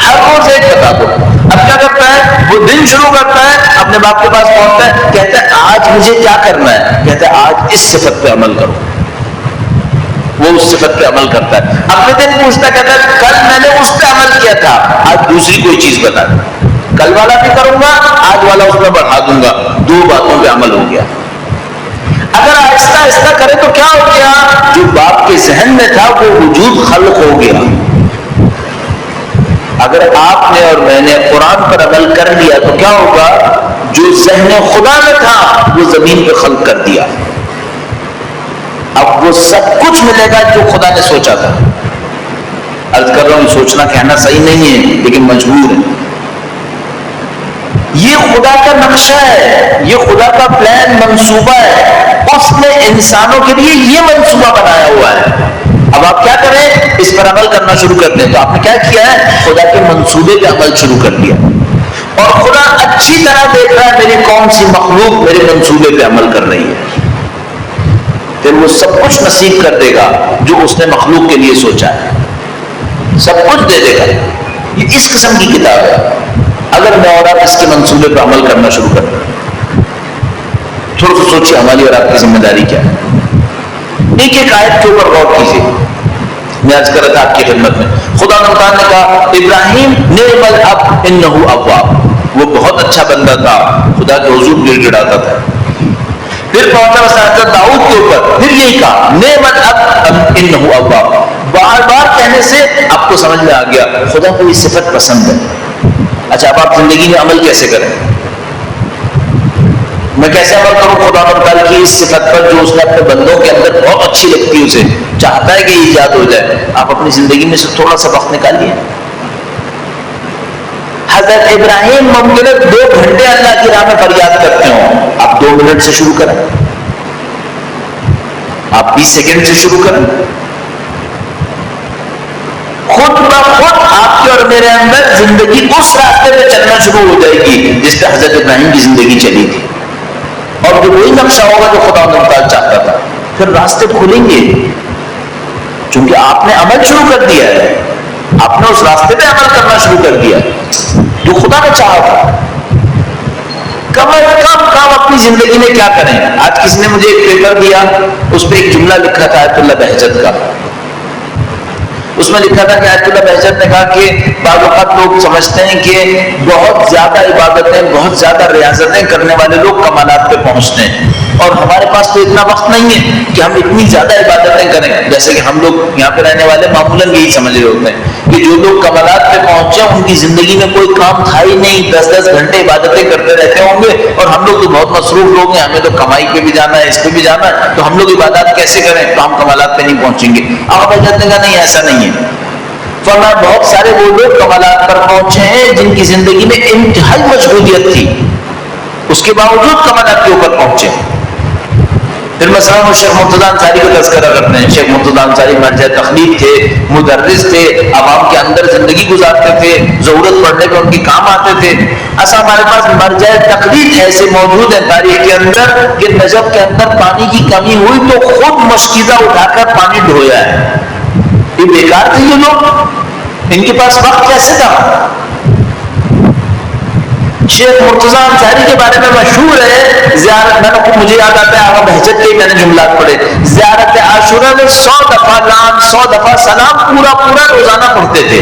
ہر روز ایک بتا دو. اب کیا کرتا ہے؟ وہ دن شروع کرتا ہے، اپنے باپ کے پاس پہنچتا ہے، کہتا ہے آج مجھے کیا کرنا ہے؟ کہتا ہے آج اس صفت پہ عمل کرو. وہ اس صفت پہ عمل کرتا ہے. اگلے دن پوچھتا کہتا ہے کل میں نے اس پہ عمل کیا تھا، آج دوسری کوئی چیز بتا دیں. کل والا بھی کروں گا، آج والا اس میں بڑھا دوں گا. 2 باتوں پہ عمل ہو گیا. اگر آہستہ آہستہ کرے تو کیا ہو گیا؟ جو باپ کے ذہن میں تھا وہ وجود خلق ہو گیا. اگر آپ نے اور میں نے قرآن پر عمل کر لیا تو کیا ہوگا؟ جو ذہن خدا میں تھا وہ زمین پہ خلق کر دیا. اب وہ سب کچھ ملے گا جو خدا نے سوچا تھا. عرض کر رہا ہوں سوچنا کہنا صحیح نہیں ہے لیکن مجبور ہے. یہ خدا کا نقشہ ہے، یہ خدا کا پلان منصوبہ ہے. اس نے انسانوں کے لیے یہ منصوبہ بنایا ہوا ہے. اب آپ کیا کریں؟ اس پر عمل کرنا شروع کر دیں. تو آپ نے کیا کیا ہے؟ خدا کے منصوبے پہ عمل شروع کر دیا. اور خدا اچھی طرح دیکھ رہا ہے میری کون سی مخلوق میرے منصوبے پہ عمل کر رہی ہے. پھر وہ سب کچھ نصیب کر دے گا جو اس نے مخلوق کے لیے سوچا ہے. سب کچھ دے دے گا. یہ اس قسم کی کتاب ہے. اگر میں اور آپ اس کے منصوبے پہ عمل کرنا شروع کر دیں، تھوڑا سا سوچیے ہماری اور آپ کی ذمہ داری کیا ہے. ایک ایک آیت کے اوپر غور کیجیے. میں عرض کر رہا تھا آپ کی خدمت میں، خدا تعالیٰ نے کہا ابراہیم نعم الاب انہ اواب، وہ بہت اچھا بندہ تھا، خدا کے حضور گر گڑاتا تھا. پھر پہنچا حضرت داؤد کے اوپر، پھر یہی کہا نعم الاب انہ اواب. بار بار کہنے سے آپ کو سمجھ میں آ گیا خدا کو یہ صفت پسند ہے. اچھا اب آپ زندگی میں عمل کیسے کریں؟ میں کیسے عمل کروں خدا تعالیٰ کی اس صفت پر جو اس نے اپنے بندوں کے اندر بہت اچھی لگتی ہے، اسے چاہتا ہے کہ یہ ایجاد ہو جائے. آپ اپنی زندگی میں سے تھوڑا سا وقت نکالیے. حضرت ابراہیم ممکن ہے 2 گھنٹے اللہ کی راہ میں فریاد کرتے ہوں، آپ 2 منٹ سے شروع کریں، آپ 20 سیکنڈ سے شروع کریں. خود بخود آپ کے اور میرے اندر زندگی اس راستے پہ چلنا شروع ہو جائے گی جس پہ حضرت ابراہیم کی زندگی چلی تھی. اور جو وہی نقشہ ہوگا جو خدا تعالیٰ چاہتا تھا. پھر راستے کھلیں گے چونکہ آپ نے عمل شروع کر دیا ہے، آپ نے اس راستے پہ عمل کرنا شروع کر دیا جو خدا نے چاہا تھا. کم از کم کام اپنی زندگی میں کیا کریں. آج کسی نے مجھے ایک پیپر دیا، اس پہ ایک جملہ لکھا تھا آیت اللہ بہجت کا. اس میں لکھا تھا کہ آیت اللہ بہجت نے کہا کہ بعض اوقات لوگ سمجھتے ہیں کہ بہت زیادہ عبادتیں، بہت زیادہ ریاضتیں کرنے والے لوگ کمالات پہ پہنچتے ہیں، اور ہمارے پاس تو اتنا وقت نہیں ہے کہ ہم اتنی زیادہ عبادتیں کریں. جیسے کہ ہم لوگ یہاں پہ رہنے والے معمولاً یہی سمجھ رہے ہوتے ہیں کہ جو لوگ کمالات پہ پہنچے ان کی زندگی میں کوئی کام تھا ہی نہیں، 10 گھنٹے عبادتیں کرتے رہتے ہوں گے، اور ہم لوگ تو بہت مصروف لوگ ہیں، ہمیں تو کمائی پہ بھی جانا ہے، اس پہ بھی جانا ہے، تو ہم لوگ عبادات کیسے کریں؟ تو ہم کمالات پہ نہیں پہنچیں گے. آپ بہجت نے کہا نہیں، ایسا نہیں ہے. فرمایا بہت سارے وہ لوگ کمالات پر پہنچے ہیں جن کی زندگی میں انتہائی مشغولیت تھی، اس کے باوجود کمالات کے اوپر پہنچے. پھر مثلا وہ شیخ مرتضیٰ انصاری کا تذکرہ کرتے ہیں. شیخ مرتضیٰ انصاری مرجع تخلیق تھے، مدرس تھے، عوام کے اندر زندگی گزارتے تھے، ضرورت پڑنے پہ ان کے کام آتے تھے. ایسا ہمارے پاس مرجع تخلیق ایسے موجود ہیں تاریخ کے اندر کہ نجف کے اندر پانی کی کمی ہوئی تو خود مشکیزہ اٹھا کر پانی ڈھویا ہے. یہ بیکار تھے یہ لوگ، ان کے پاس وقت کیسے تھا؟ شیخ مرتضی انصاری کے بارے میں مشہور ہے زیارت، مجھے یاد آتا ہے آقا بہجت کے میں نے جملات پڑھے، زیارت عاشورہ میں 100 دفعہ لعن 100 دفعہ سلام پورا روزانہ پڑھتے تھے۔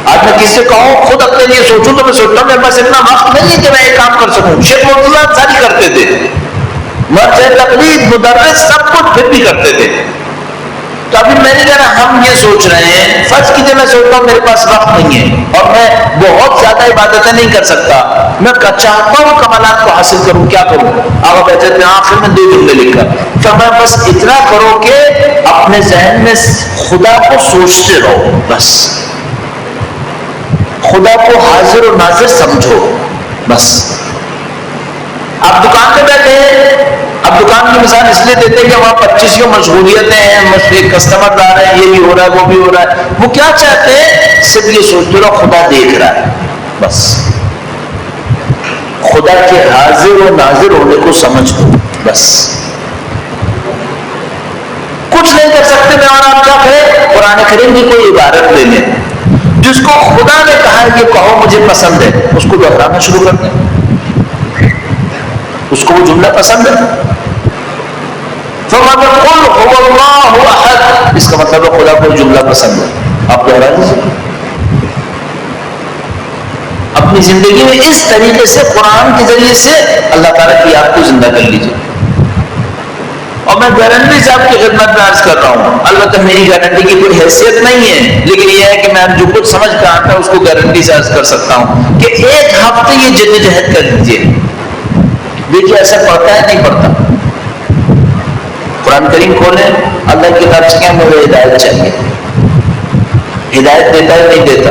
آج میں کسی سے کہوں خود اپنے لیے سوچوں تو میں سوچتا ہوں میرے پاس اتنا وقت نہیں ہے کہ میں یہ کام کر سکوں، شیخ مرتضی انصاری کرتے تھے، مرجع تقلید مدرس سب کچھ پھر بھی کرتے تھے۔ تو ابھی میں نے کہا ہم یہ سوچ رہے ہیں، فرض کیجیے میں سوچتا ہوں میرے پاس وقت نہیں ہے اور میں بہت زیادہ عبادتیں نہیں کر سکتا، میں چاہتا ہوں کمالات کو حاصل کروں، کیا کروں؟ آقا بہجت نے آخر میں 2 جملے لکھا کہ میں بس اتنا کرو کہ اپنے ذہن میں خدا کو سوچتے رہو، بس خدا کو حاضر و ناظر سمجھو، بس۔ آپ دکان پہ بیٹھے ہیں، اب دکان کی مثال اس لیے دیتے ہیں کہ وہاں 25 مشغولیتیں ہیں، کسٹمر آ رہے ہیں، یہ بھی ہو رہا ہے وہ بھی ہو رہا ہے، وہ کیا چاہتے ہیں؟ صرف یہ سوچتے رہو خدا دیکھ رہا ہے، بس خدا کے حاضر و ناظر ہونے کو سمجھ لو، بس کچھ نہیں کر سکتے میں اور آپ کیا کریں؟ قرآن کریم کی کوئی عبارت لے لیں جس کو خدا نے کہا ہے کہ کہو مجھے پسند ہے، اس کو دہرانا شروع کر دیں، اس کو وہ جملہ پسند ہے، فَقُلْ هُوَ اللَّهُ أَحَدٌ، اس کا مطلب ہے خدا کو جملہ پسند ہے، آپ دہرا دیجیے اپنی زندگی میں، اس طریقے سے قرآن کے ذریعے سے اللہ تعالیٰ کی یاد کو زندہ کر لیجیے۔ اور میں گارنٹی سے آپ کی خدمت میں عرض کر رہا ہوں، البتہ میری گارنٹی کی کوئی حیثیت نہیں ہے، لیکن یہ ہے کہ میں جو کچھ سمجھ کر آتا ہوں اس کو گارنٹی سے عرض کر سکتا ہوں کہ 1 ہفتے یہ جدوجہد کر لیجیے، دیکھیے اثر پڑتا ہے نہیں پڑتا۔ قرآن کریم کھولیں، اللہ کی کتاب سے کہیں مجھے ہدایت چاہیے، ہدایت دیتا ہے نہیں دیتا،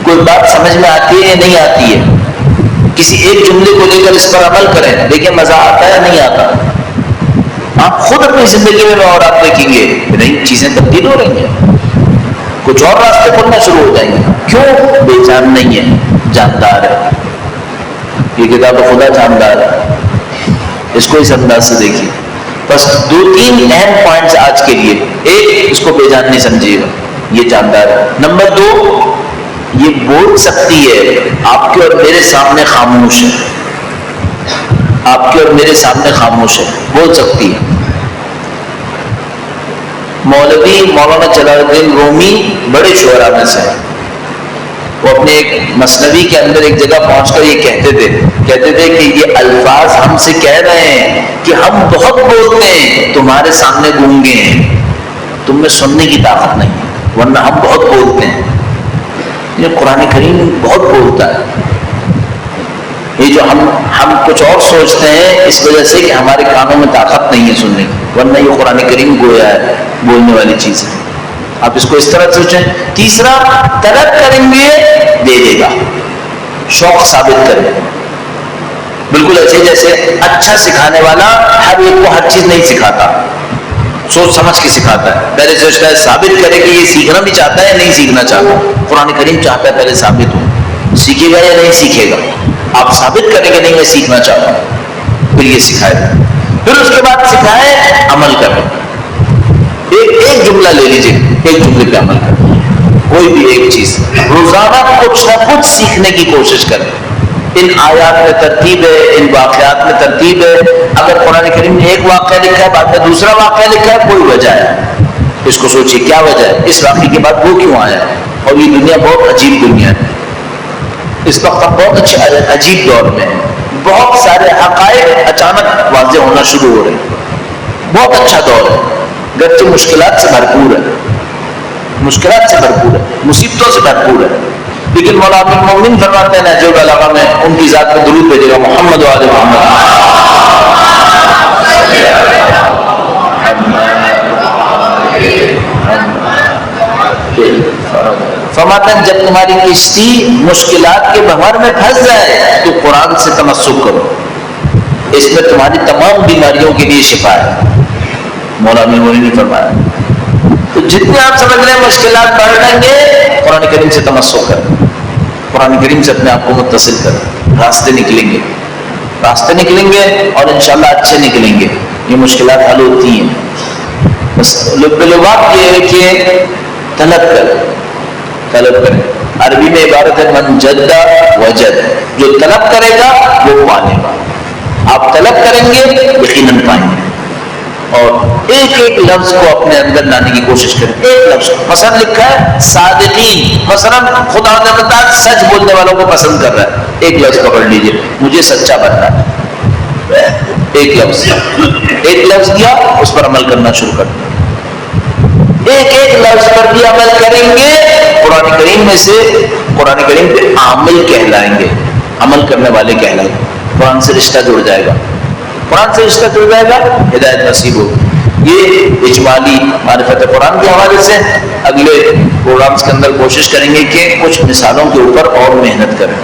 کوئی بات سمجھ میں آتی ہے یا نہیں آتی ہے، کسی ایک جملے کو لے کر اس پر عمل کریں، دیکھیں مزہ آتا ہے نہیں آتا، آپ خود اپنی زندگی میں اور آپ دیکھیں گے نئی چیزیں تبدیل ہو رہی ہیں، کچھ اور راستے کھلنا شروع ہو جائیں گے۔ کیوں؟ بے جان نہیں ہے، جاندار ہے، یہ کتاب خدا جاندار ہے، اس کو اس انداز سے دیکھیے۔ بس 2-3 اہم پوائنٹس آج کے لیے، 1 اس کو بے جان نہیں سمجھیے گا، یہ جاندار ہے۔ نمبر 2 یہ بول سکتی ہے، آپ کے اور میرے سامنے خاموش ہے، آپ کے اور میرے سامنے خاموش ہے، بول سکتی ہے۔ مولوی مولانا جلال الدین رومی بڑے شعراء میں سے ہیں، وہ اپنے ایک مثنوی کے اندر ایک جگہ پہنچ کر یہ کہتے تھے کہ یہ الفاظ ہم سے کہہ رہے ہیں کہ ہم بہت بولتے ہیں، تمہارے سامنے گونگے ہیں، تم میں سننے کی طاقت نہیں ہے، ورنہ ہم بہت بولتے ہیں۔ یہ قرآن کریم بہت بولتا ہے، یہ جو ہم کچھ اور سوچتے ہیں اس وجہ سے کہ ہمارے کانوں میں طاقت نہیں ہے سننے کی، ورنہ یہ قرآن کریم گویا ہے، بولنے والی چیز ہے۔ آپ اس کو اس طرح سوچیں۔ تیسرا، طلب کریں گے دے دے گا، شوق ثابت کرے، بالکل ایسے جیسے اچھا سکھانے والا ہر ایک کو ہر چیز نہیں سکھاتا، سوچ سمجھ کے سکھاتا ہے، پہلے سوچتا ہے ثابت کرے کہ یہ سیکھنا بھی چاہتا ہے یا نہیں سیکھنا چاہتا۔ قرآن کریم چاہتا ہے پہلے ثابت ہو، سیکھے گا یا نہیں سیکھے گا، آپ ثابت کریں کہ نہیں میں سیکھنا چاہتا ہوں، پھر یہ سکھائے گا، پھر اس کے بعد سکھائے عمل کریں۔ ایک جملہ لے لیجیے، ایک جملے پہ عمل کریں، کوئی بھی ایک چیز، روزانہ کچھ نہ کچھ سیکھنے کی کوشش کریں۔ ان آیات میں ترتیب ہے، ان واقعات میں ترتیب ہے، اگر قرآن کریم نے ایک واقعہ لکھا ہے بعد میں دوسرا واقعہ لکھا ہے، کوئی وجہ ہے، اس کو سوچیے کیا وجہ ہے، اس واقعے کے بعد وہ کیوں آیا ہے۔ اور یہ دنیا بہت عجیب دنیا ہے، اس وقت ہم بہت اچھے عجیب دور میں ہیں، بہت سارے حقائق اچانک واضح ہونا شروع ہو رہے ہیں، بہت اچھا دور ہے، گرچہ مشکلات سے بھرپور ہے، مشکلات سے بھرپور ہے، مصیبتوں سے بھرپور ہے، لیکن مولانا المومنین فرماتے ہیں نہج البلاغہ میں، ان کی ذات میں درود بھیجے گا، محمد و آل محمد۔ فرماتے ہیں جب تمہاری کشتی مشکلات کے بحر میں پھنس جائے تو قرآن سے تمسک کرو، اس میں تمہاری تمام بیماریوں کے لیے شفا ہے، مولانا المومنین نے فرمایا۔ تو جتنے آپ سمجھ رہے ہیں مشکلات بڑھ رہیں گے، قرآن کریم سے تمسک کریں، قرآن کریم سے اپنے آپ کو متصل کریں، راستے نکلیں گے، راستے نکلیں گے اور انشاءاللہ اچھے نکلیں گے، یہ مشکلات حل ہوتی ہیں۔ بس لبات یہ ہے کہ طلب کریں، عربی میں عبارت ہے من جد وجد، جو طلب کرے گا وہ پالے گا. آپ طلب کریں گے یقیناً پائیں گے. اور ایک ایک لفظ کو اپنے اندر لانے کی کوشش کریں. ایک لفظ مثلا لکھا ہے صادقین، مثلا خدا نے بتایا سچ بولنے والوں کو پسند کر رہا ہے. ایک لفظ پکڑ لیجئے، مجھے سچا بننا ہے. ایک لفظ دیا، اس پر عمل کرنا شروع کر دیا. ایک ایک لفظ پر بھی عمل کریں گے. قرآن کریم میں سے قرآن کریم پہ عامل کہلائیں گے، عمل کرنے والے کہلائیں گے. قرآن سے رشتہ جڑ جائے گا، قرآن سے رشتہ جڑ جائے گا، ہدایت نصیب ہوگی. یہ اجمالی معرفت قرآن کے حوالے سے اگلے پروگرامز کے اندر کوشش کریں گے کہ کچھ مثالوں کے اوپر اور محنت کریں.